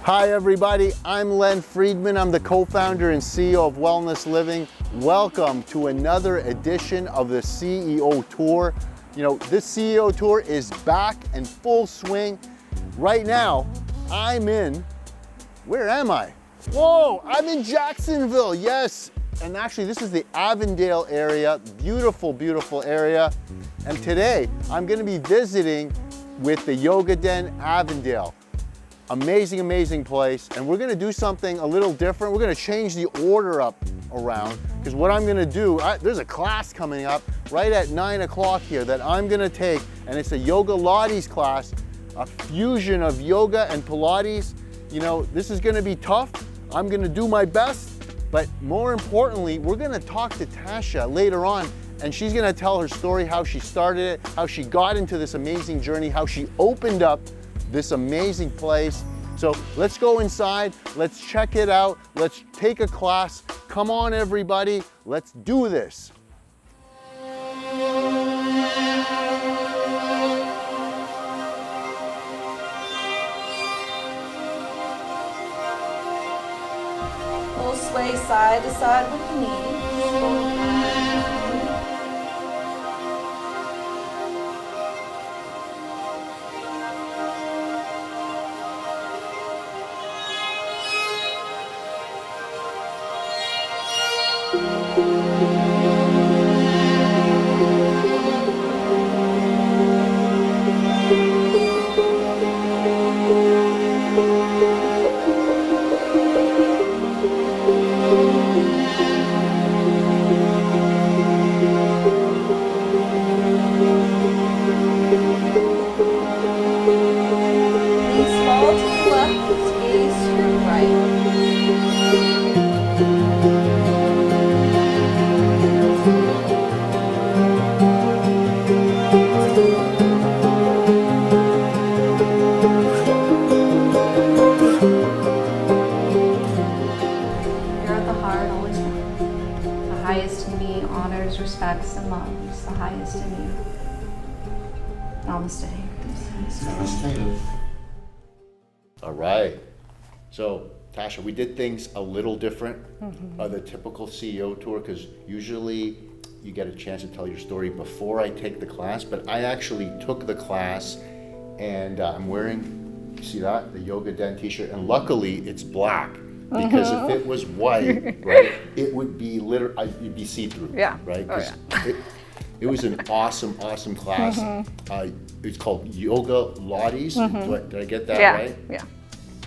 Hi everybody, I'm Len Fridman. I'm the co-founder and CEO of Wellness Living. Welcome to another edition of the CEO Tour. You know, this CEO Tour is back in full swing. Right now, where am I? Whoa, I'm in Jacksonville, yes. And actually this is the Avondale area, beautiful, beautiful area. And today I'm gonna be visiting with the Yoga Den Avondale. Amazing, amazing place. And we're gonna do something a little different. We're gonna change the order up around, because what I'm gonna do, there's a class coming up right at 9 o'clock here that I'm gonna take, and it's a Yogalates class, a fusion of yoga and Pilates. You know, this is gonna be tough. I'm gonna do my best, but more importantly, we're gonna talk to Tasha later on, and she's gonna tell her story, how she started it, how she got into this amazing journey, how she opened up this amazing place. So let's go inside, let's check it out, let's take a class. Come on everybody, let's do this. We'll sway side to side with the knees. Respects and loves the highest in you. Namaste. Namaste. All right. So, Tasha, we did things a little different of the typical CEO tour, because usually you get a chance to tell your story before I take the class, but I actually took the class, and I'm wearing, you see that? The Yoga Den t-shirt, and luckily it's black. Because if it was white, right, it would be you'd be see-through, right? It was an awesome, awesome class. It's called Yogalates. Did I get that right? Yeah.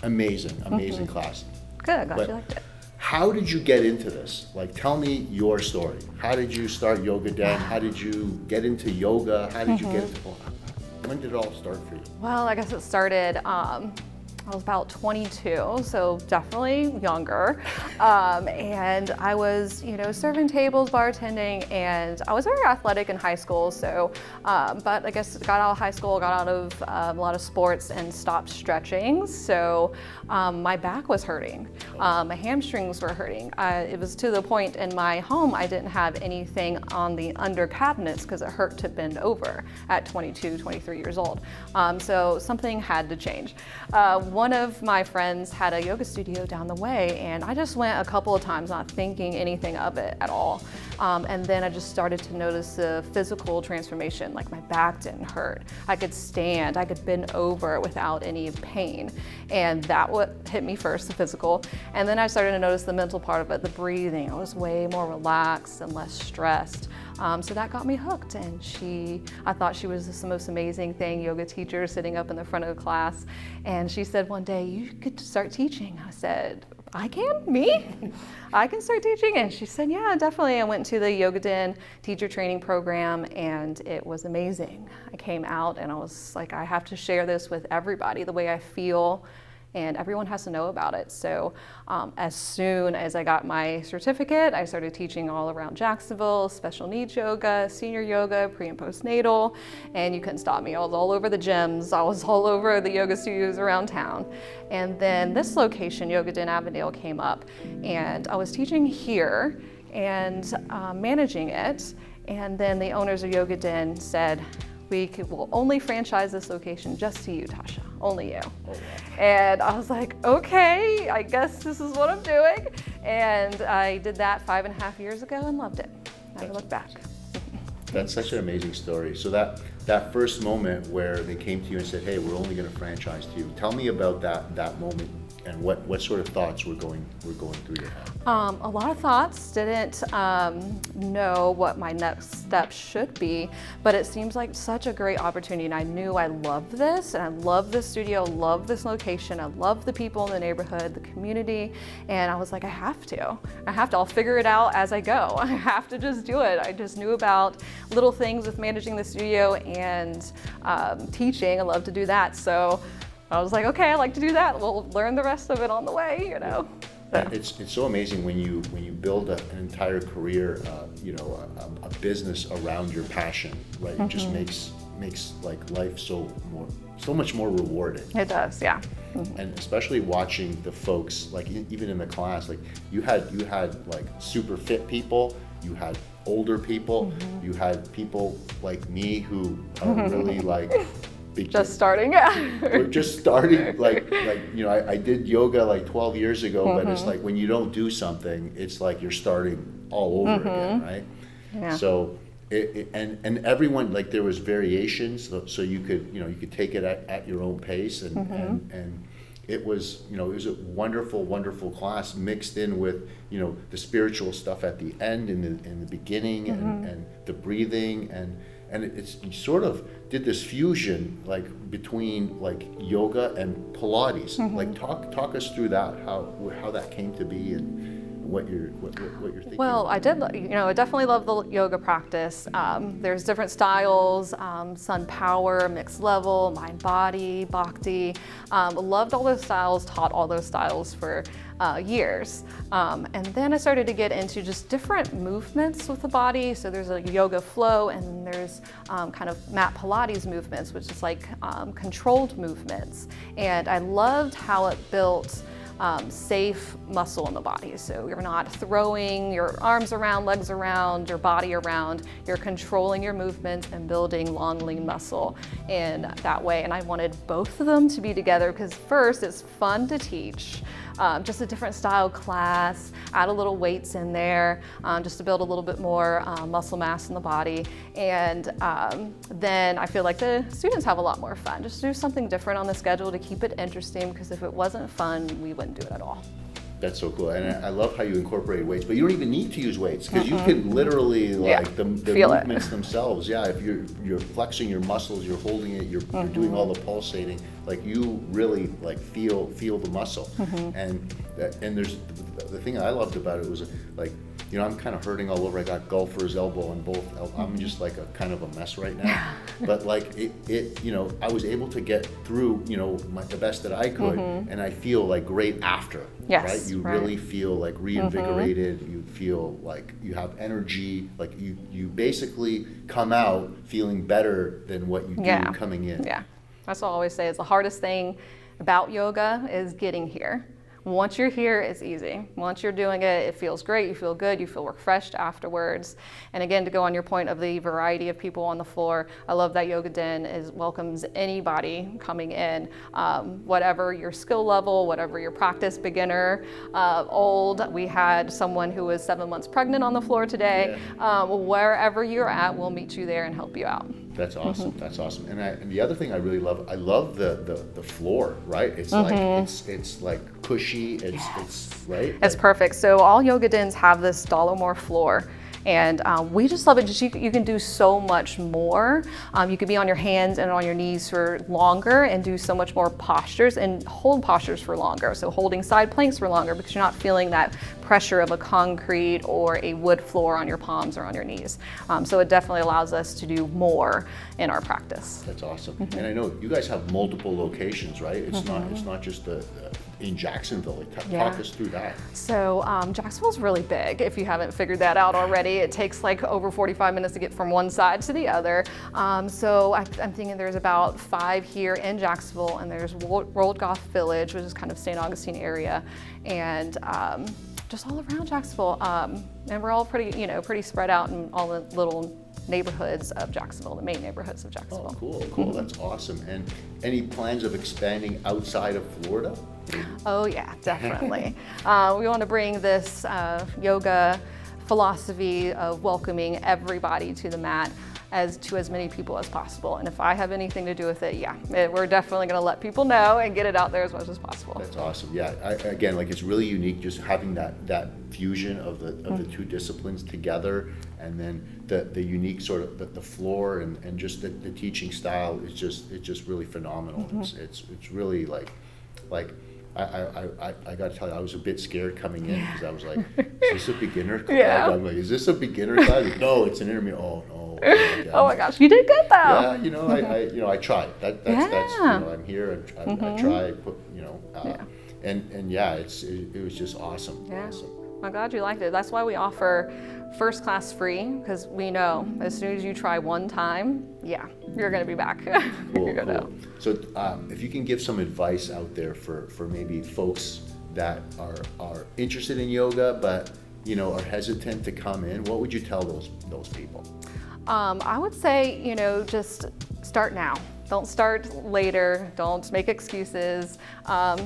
Amazing, amazing class. Good, glad you liked it. How did you get into this? Like, tell me your story. How did you start Yoga Den? How did you get into yoga? How did you get into when did it all start for you? Well, I guess it started, I was about 22, so definitely younger. And I was, serving tables, bartending, and I was very athletic in high school. So, but I guess got out of high school, got out of a lot of sports and stopped stretching. So my back was hurting. My hamstrings were hurting. It was to the point in my home, I didn't have anything on the under cabinets because it hurt to bend over at 22, 23 years old. So something had to change. One of my friends had a yoga studio down the way, and I just went a couple of times not thinking anything of it at all. And then I just started to notice the physical transformation, like my back didn't hurt. I could stand, I could bend over without any pain. And that what hit me first, the physical. And then I started to notice the mental part of it, the breathing. I was way more relaxed and less stressed. So that got me hooked, and I thought she was the most amazing yoga teacher sitting up in the front of the class. And she said one day, "You could start teaching." I said, "I can? Me? I can start teaching?" And she said, "Yeah, definitely." I went to the Yoga Den teacher training program, and it was amazing. I came out and I was like, I have to share this with everybody, the way I feel, and everyone has to know about it. So as soon as I got my certificate, I started teaching all around Jacksonville, special needs yoga, senior yoga, pre and postnatal, and you couldn't stop me. I was all over the gyms. I was all over the yoga studios around town. And then this location, Yoga Den Avondale, came up, and I was teaching here and managing it. And then the owners of Yoga Den said, we will only franchise this location just to you, Tasha, only you. Oh, wow. And I was like, okay, I guess this is what I'm doing. And I did that 5.5 years ago and loved it. Never looked back. That's such an amazing story. So that first moment where they came to you and said, hey, we're only going to franchise to you. Tell me about that moment and what sort of thoughts were going through your head. A lot of thoughts. Didn't know what my next step should be, but it seems like such a great opportunity, and I knew I loved this, and I love this studio, love this location, I love the people in the neighborhood, the community, and I was like, I have to. I'll figure it out as I go. I have to just do it. I just knew about little things with managing the studio and teaching. I love to do that, so I was like, okay, I like to do that. We'll learn the rest of it on the way, you know. So. It's so amazing when you build an entire career, a business around your passion, right? It just makes like life so much more rewarding. It does, yeah. And especially watching the folks, like even in the class, like you had like super fit people, you had older people, you had people like me who are really like. Just starting, yeah. We're just starting, I did yoga like 12 years ago, but it's like when you don't do something, it's like you're starting all over again, right? Yeah. So, and everyone, like there was variations, so you could take it at your own pace, and it was, it was a wonderful, wonderful class mixed in with, the spiritual stuff at the end, in the beginning, and the breathing, and you sort of did this fusion like between like yoga and Pilates. Like talk us through that, how that came to be and what you're thinking. Well, I definitely love the yoga practice. There's different styles, sun power, mixed level, mind body, bhakti. Loved all those styles, taught all those styles for years. And then I started to get into just different movements with the body. So there's a yoga flow, and there's kind of mat Pilates movements, which is like controlled movements. And I loved how it built safe muscle in the body. So you're not throwing your arms around, legs around, your body around. You're controlling your movements and building long, lean muscle in that way. And I wanted both of them to be together because first, it's fun to teach. Just a different style class, add a little weights in there, just to build a little bit more muscle mass in the body. And then I feel like the students have a lot more fun. Just do something different on the schedule to keep it interesting, because if it wasn't fun, we wouldn't do it at all. That's so cool, and I love how you incorporate weights, but you don't even need to use weights because you can literally the movements themselves. Yeah, if you're flexing your muscles, you're holding it, you're doing all the pulsating, like you really like feel the muscle. And there's the thing I loved about it was like, I'm kind of hurting all over. I got golfer's elbow on both. I'm just like a kind of a mess right now. But like I was able to get through, the best that I could, and I feel like great after. Yes, right? You really feel like reinvigorated. You feel like you have energy. Like you basically come out feeling better than what you do coming in. Yeah, that's what I always say is the hardest thing about yoga is getting here. Once you're here, it's easy. Once you're doing it, it feels great, you feel good, you feel refreshed afterwards. And again, to go on your point of the variety of people on the floor, I love that Yoga Den welcomes anybody coming in, whatever your skill level, whatever your practice, beginner, old. We had someone who was 7 months pregnant on the floor today. Wherever you're at, we'll meet you there and help you out. That's awesome. That's awesome. And the other thing I really love, I love the floor, right? It's like it's like cushy. It's right. It's perfect. So all yoga dens have this Dollmore floor. And we just love it. Just you can do so much more. You could be on your hands and on your knees for longer and do so much more postures and hold postures for longer. So holding side planks for longer because you're not feeling that pressure of a concrete or a wood floor on your palms or on your knees. So it definitely allows us to do more in our practice. That's awesome. And I know you guys have multiple locations, right? It's not just in Jacksonville. Talk us through that. So Jacksonville's really big. If you haven't figured that out already, it takes like over 45 minutes to get from one side to the other. So I'm thinking there's about 5 here in Jacksonville, and there's World Goth Village, which is kind of St. Augustine area, and just all around Jacksonville. And we're all pretty spread out in all the little neighborhoods of Jacksonville, the main neighborhoods of Jacksonville. Oh, cool. That's awesome. And any plans of expanding outside of Florida? Oh yeah, definitely. We want to bring this yoga philosophy of welcoming everybody to the mat as many people as possible. And if I have anything to do with it, we're definitely going to let people know and get it out there as much as possible. That's awesome. Yeah, again, like it's really unique just having that fusion of the two disciplines together, and then the unique sort of the floor and just the teaching style is just really phenomenal. It's really like I got to tell you, I was a bit scared coming in because I was like, is this a beginner class? Yeah. I'm like, is this a beginner class? No, it's an intermediate. Oh no. Oh my gosh, you did good though. Yeah, I tried. That's I'm here and I try. And yeah, it was just awesome. Yeah. Awesome. I'm glad you liked it. That's why we offer first class free, because we know as soon as you try one time, you're going to be back. Cool. So if you can give some advice out there for maybe folks that are interested in yoga but are hesitant to come in, what would you tell those people? I would say, just start now. Don't start later. Don't make excuses.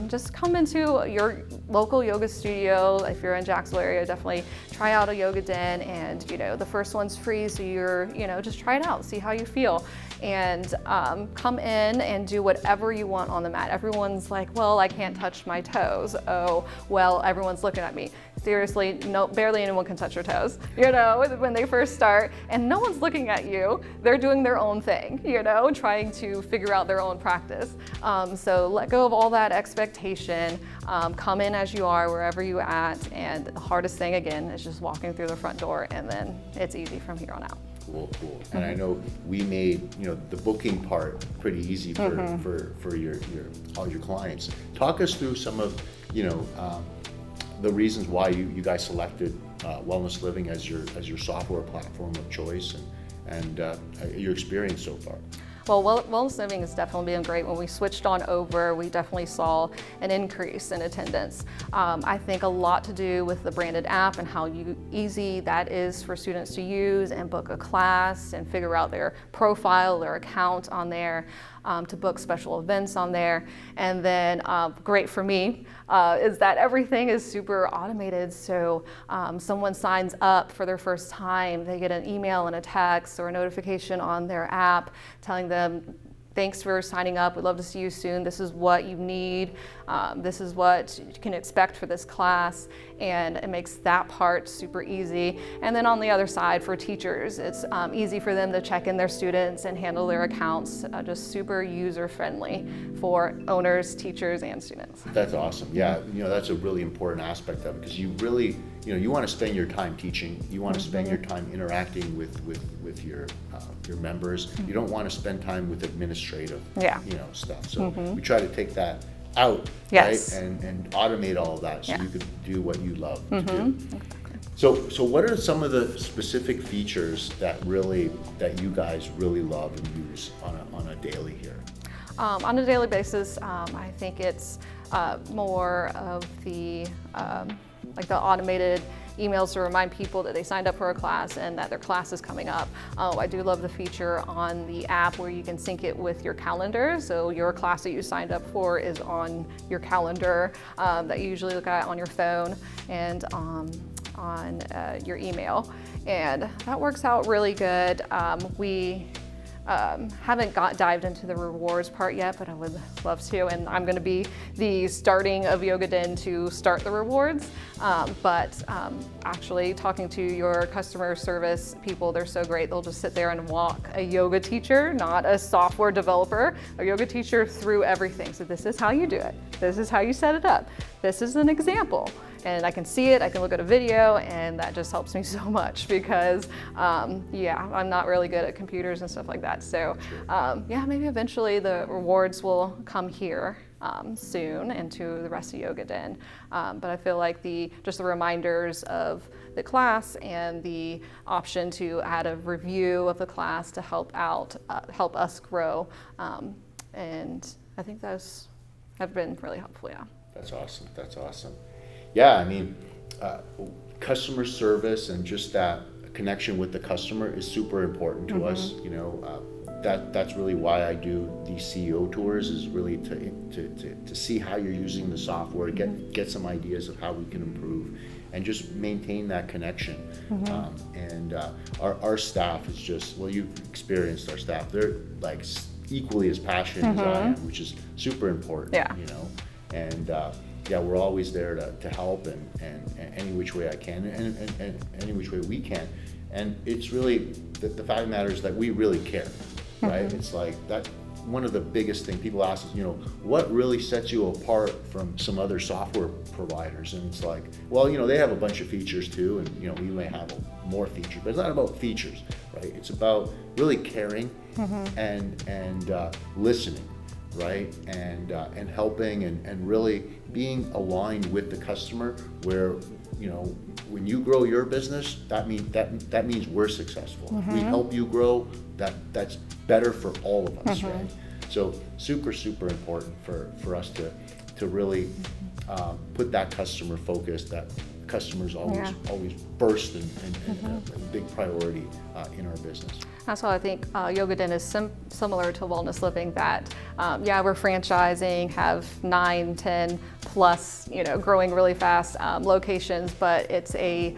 Just come into your local yoga studio. If you're in Jacksonville area, definitely try out a yoga den. And the first one's free, so you're just try it out, see how you feel, and come in and do whatever you want on the mat. Everyone's like, well, I can't touch my toes. Oh, well, everyone's looking at me. Seriously, no, barely anyone can touch your toes, when they first start, and no one's looking at you. They're doing their own thing, trying to figure out their own practice. So let go of all that expectation. Come in as you are, wherever you're at, and the hardest thing, again, is just walking through the front door, and then it's easy from here on out. Cool. And I know we made the booking part pretty easy for all your clients. Talk us through some of the reasons why you guys selected Wellness Living as your software platform of choice, and your experience so far. Well, Wellness Living has definitely been great. When we switched on over, we definitely saw an increase in attendance. I think a lot to do with the branded app and how easy that is for students to use and book a class and figure out their profile, their account on there, to book special events on there. And then great for me is that everything is super automated. So someone signs up for their first time, they get an email and a text or a notification on their app telling them, thanks for signing up. We'd love to see you soon. This is what you need. This is what you can expect for this class. And it makes that part super easy. And then on the other side, for teachers, it's easy for them to check in their students and handle their accounts, just super user-friendly for owners, teachers, and students. That's awesome. Yeah, that's a really important aspect of it, because you really, you want to spend your time teaching. You want to spend your time interacting with your members. You don't want to spend time with administrative stuff. So we try to take that out, yes, right? And automate all of that so you could do what you love to do. So what are some of the specific features that you guys really love and use on a daily here? On a daily basis, I think it's more of the like the automated emails to remind people that they signed up for a class and that their class is coming up. I do love the feature on the app where you can sync it with your calendar. So your class that you signed up for is on your calendar that you usually look at on your phone and on your email. And that works out really good. We haven't dived into the rewards part yet, but I would love to, and I'm going to be the starting of Yoga Den to start the rewards. But actually talking to your customer service people, they're so great. They'll just sit there and walk a yoga teacher, not a software developer, a yoga teacher through everything. So this is how you do it. This is how you set it up. This is an example. And I can see it, I can look at a video, and that just helps me so much because, I'm not really good at computers and stuff like that. So, maybe eventually the rewards will come here soon into the rest of Yoga Den. But I feel like just the reminders of the class and the option to add a review of the class to help us grow. And I think those have been really helpful, yeah. That's awesome. Yeah, I mean, customer service and just that connection with the customer is super important to us. You know, that's really why I do these CEO tours, is really to see how you're using the software, get some ideas of how we can improve, and just maintain that connection. Our staff is just, well, you've experienced our staff. They're like equally as passionate as I am, which is super important. You know, and yeah, we're always there to help and any which way I can and any which way we can. And it's really, the fact of the matter is that we really care, right? It's like that. One of the biggest things people ask is, you know, what really sets you apart from some other software providers? And it's like, well, you know, they have a bunch of features too, and you know, we may have more features, but it's not about features, right? It's about really caring and listening, right? And helping and really being aligned with the customer, where, you know, when you grow your business, that means we're successful. If we help you grow, that's better for all of us, right? So super important for us to really put that customer focus, that customers always first and a big priority in our business. That's why I think Yoga Den is similar to Wellness Living, that yeah, we're franchising, have 9, 10 plus, you know, growing really fast locations, but it's a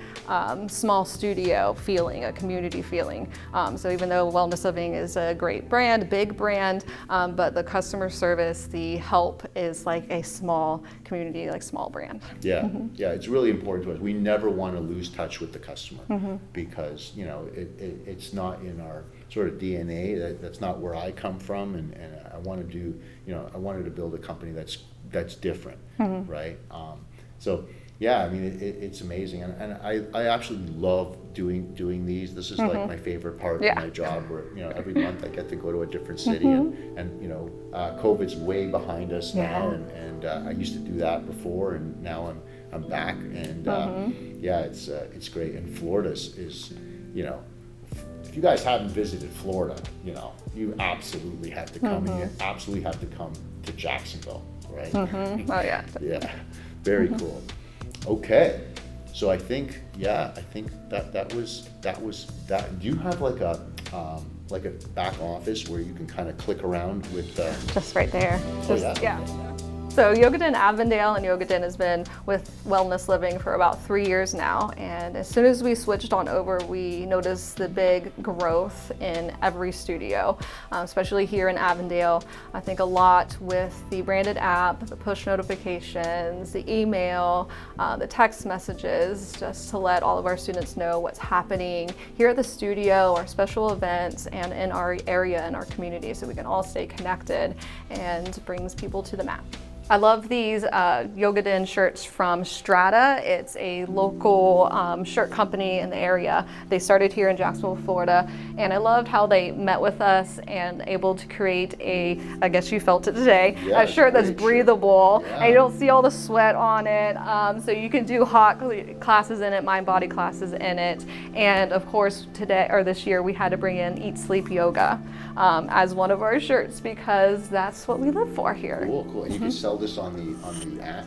small studio feeling, a community feeling. So even though Wellness Living is a great brand, big brand, but the customer service, the help is like a small community, like small brand. Yeah, yeah, it's really important to us. We never want to lose touch with the customer because, you know, it's not in our sort of DNA. That's not where I come from, and I want to do, you know, I wanted to build a company that's different, right? So yeah, I mean, it's amazing, and I absolutely love doing these. This is like my favorite part of my job, where, you know, every month I get to go to a different city, and you know, COVID's way behind us now, and I used to do that before, and now I'm back, and yeah, it's great. And Florida is, you know, if you guys haven't visited Florida, you know, you absolutely have to come, and you absolutely have to come to Jacksonville, right? Oh yeah. Yeah, very cool. Okay, so I think that was that. Do you have like a back office where you can kind of click around with? Just right there. Just, yeah. So Yoga Den Avondale and Yoga Den has been with Wellness Living for about 3 years now, and as soon as we switched on over, we noticed the big growth in every studio, especially here in Avondale. I think a lot with the branded app, the push notifications, the email, the text messages, just to let all of our students know what's happening here at the studio, our special events, and in our area and our community, so we can all stay connected, and brings people to the mat. I love these Yoga Den shirts from Strata. It's a local shirt company in the area. They started here in Jacksonville, Florida, and I loved how they met with us and able to create a, I guess you felt it today, a shirt that's breathable, and you don't see all the sweat on it, so you can do hot classes in it, mind body classes in it, and of course today, or this year, we had to bring in Eat Sleep Yoga as one of our shirts, because that's what we live for here. Cool. And you can sell this on the app,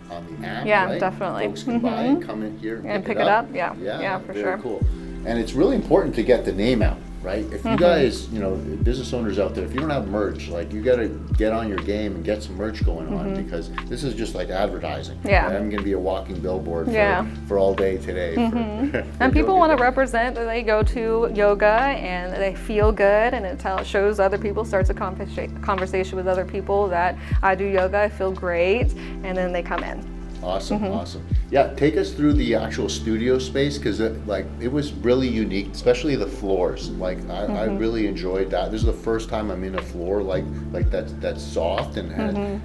yeah, right? definitely. Folks can buy and come in here and pick it up. Yeah, for very sure. Cool. And it's really important to get the name out, right? If you guys, you know, business owners out there, if you don't have merch, like, you got to get on your game and get some merch going on, because this is just like advertising. Yeah. I'm going to be a walking billboard for all day today. And people want to represent that they go to yoga and they feel good, and it shows other people, starts a conversation with other people that I do yoga, I feel great, and then they come in. Awesome. Yeah, take us through the actual studio space, because it was really unique, especially the floors. Like I really enjoyed that. This is the first time I'm in a floor like that's soft, and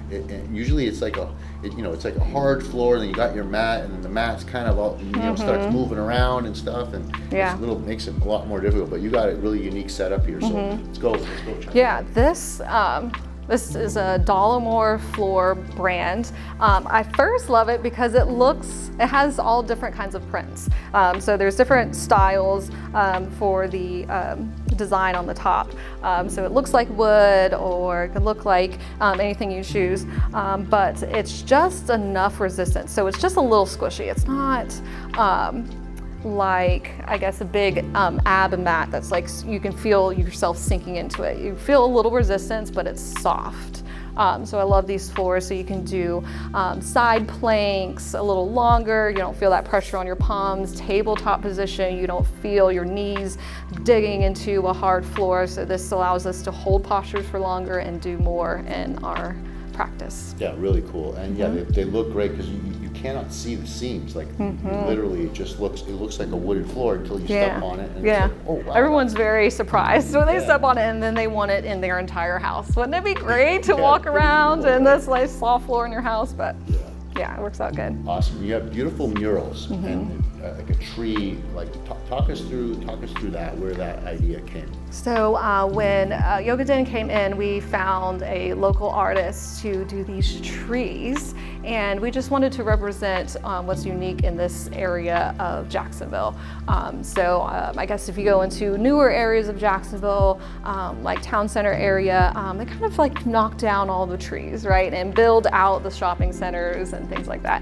usually it's like it's like a hard floor, and then you got your mat, and then the mat's kind of all, starts moving around and stuff, and it makes it a lot more difficult. But you got a really unique setup here, so let's go. Yeah, this is a Dollmore Floor brand. I first love it because it has all different kinds of prints. So there's different styles for the design on the top. So it looks like wood, or it could look like anything you choose, but it's just enough resistance. So it's just a little squishy. It's not like, I guess, a big ab mat that's like, you can feel yourself sinking into it. You feel a little resistance, but it's soft. So I love these floors, so you can do side planks a little longer. You don't feel that pressure on your palms. Tabletop position, you don't feel your knees digging into a hard floor. So this allows us to hold postures for longer and do more in our practice. Yeah, really cool. And yeah, they look great because you cannot see the seams. Like literally, it looks like a wooded floor until you step on it. And it's like, oh wow. Everyone's very surprised when they step on it, and then they want it in their entire house. Wouldn't it be great to walk around in this like soft floor in your house? But yeah, it works out good. Awesome. You have beautiful murals and like a tree. Like talk us through that, where that idea came. So when Yoga Den came in, we found a local artist to do these trees, and we just wanted to represent what's unique in this area of Jacksonville. I guess if you go into newer areas of Jacksonville, like town center area, they kind of like knock down all the trees, right, and build out the shopping centers and things like that.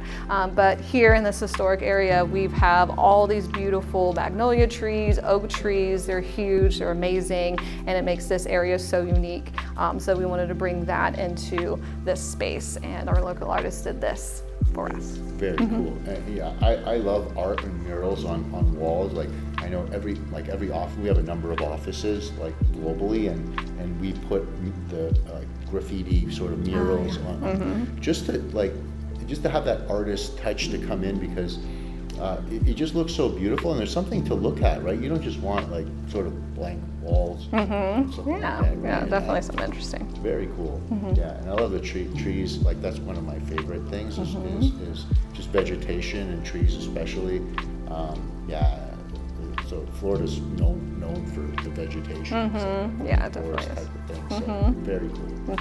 But here in this historic area, we have all these beautiful magnolia trees, oak trees. They're huge, they're amazing, and it makes this area so unique. So we wanted to bring that into this space, and our local artist did this for us. Very cool. And yeah, I love art and murals on walls. Like I know every office, we have a number of offices like globally, and we put the graffiti sort of murals on just to have that artist touch to come in, because it just looks so beautiful, and there's something to look at, right? You don't just want like sort of blank walls. Yeah, definitely something interesting. Very cool. Yeah, and I love the trees. Like that's one of my favorite things is just vegetation and trees, especially. So Florida's known for the vegetation. Yeah, definitely is. Type of thing. So very cool.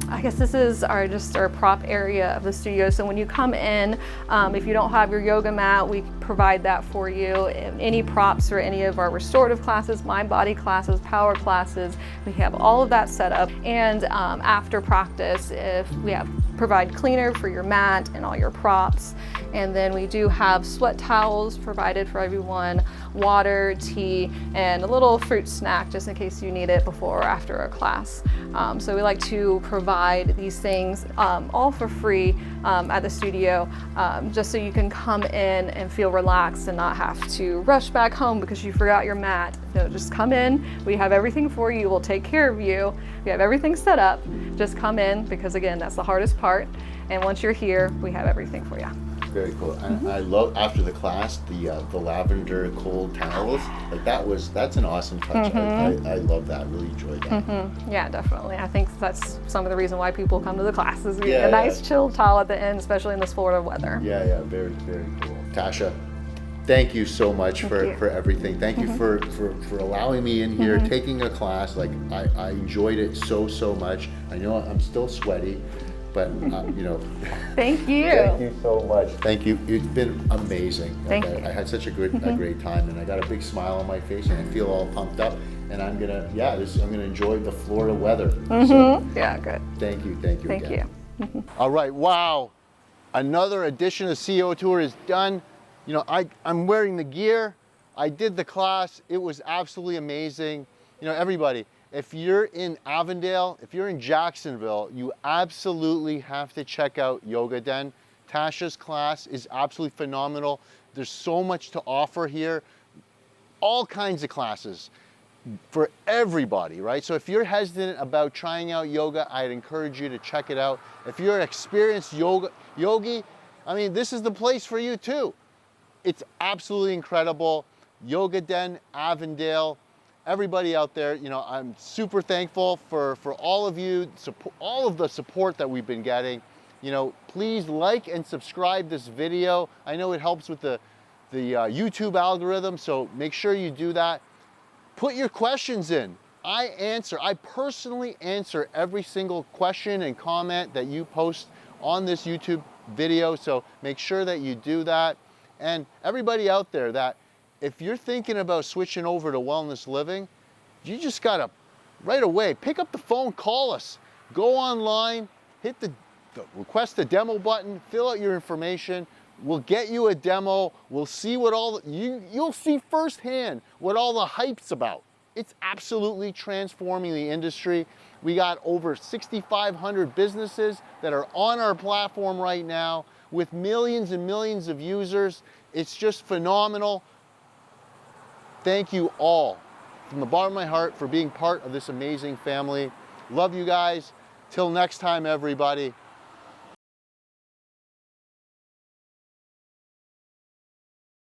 I guess this is our prop area of the studio. So when you come in, if you don't have your yoga mat, we provide that for you. Any props for any of our restorative classes, mind body classes, power classes, we have all of that set up. And after practice, if we provide cleaner for your mat and all your props. And then we do have sweat towels provided for everyone, water, tea, and a little fruit snack just in case you need it before or after a class. So we like to provide these things all for free at the studio, just so you can come in and feel relaxed and not have to rush back home because you forgot your mat. No, just come in. We have everything for you. We'll take care of you. We have everything set up. Just come in, because again, that's the hardest part. And once you're here, we have everything for you. Very cool. And I love, after the class, the lavender cold towels. Like that's an awesome touch. I love that. Really enjoyed that. Yeah, definitely. I think that's some of the reason why people come to the classes. We get a nice chill towel at the end, especially in this Florida weather. Yeah, very, very cool. Tasha, thank you so much for everything. Thank you for allowing me in here, taking a class. Like I enjoyed it so much. I know I'm still sweaty, but Thank you. Thank you so much. Thank you. It's been amazing. Thank you. I had such a great time, and I got a big smile on my face, and I feel all pumped up. And I'm gonna enjoy the Florida weather. So, yeah, good. Thank you. Thank again. you. All right. Wow. Another edition of CEO Tour is done. I'm wearing the gear. I did the class. It was absolutely amazing. Everybody, if you're in Avondale, if you're in Jacksonville, you absolutely have to check out Yoga Den. Tasha's class is absolutely phenomenal. There's so much to offer here. All kinds of classes for everybody, right? So if you're hesitant about trying out yoga, I'd encourage you to check it out. If you're an experienced yogi, this is the place for you too. It's absolutely incredible. Yoga Den Avondale. Everybody out there, I'm super thankful for all of you, all of the support that we've been getting. Please like and subscribe this video. I know it helps with the YouTube algorithm, so make sure you do that. Put your questions in. I personally answer every single question and comment that you post on this YouTube video, so make sure that you do that. And everybody out there, that if you're thinking about switching over to Wellness Living, you just gotta right away pick up the phone, call us, go online, hit the request a demo button, fill out your information. We'll get you a demo. We'll see what you'll see firsthand what all the hype's about. It's absolutely transforming the industry. We got over 6,500 businesses that are on our platform right now with millions and millions of users. It's just phenomenal. Thank you all from the bottom of my heart for being part of this amazing family. Love you guys. Till next time, everybody.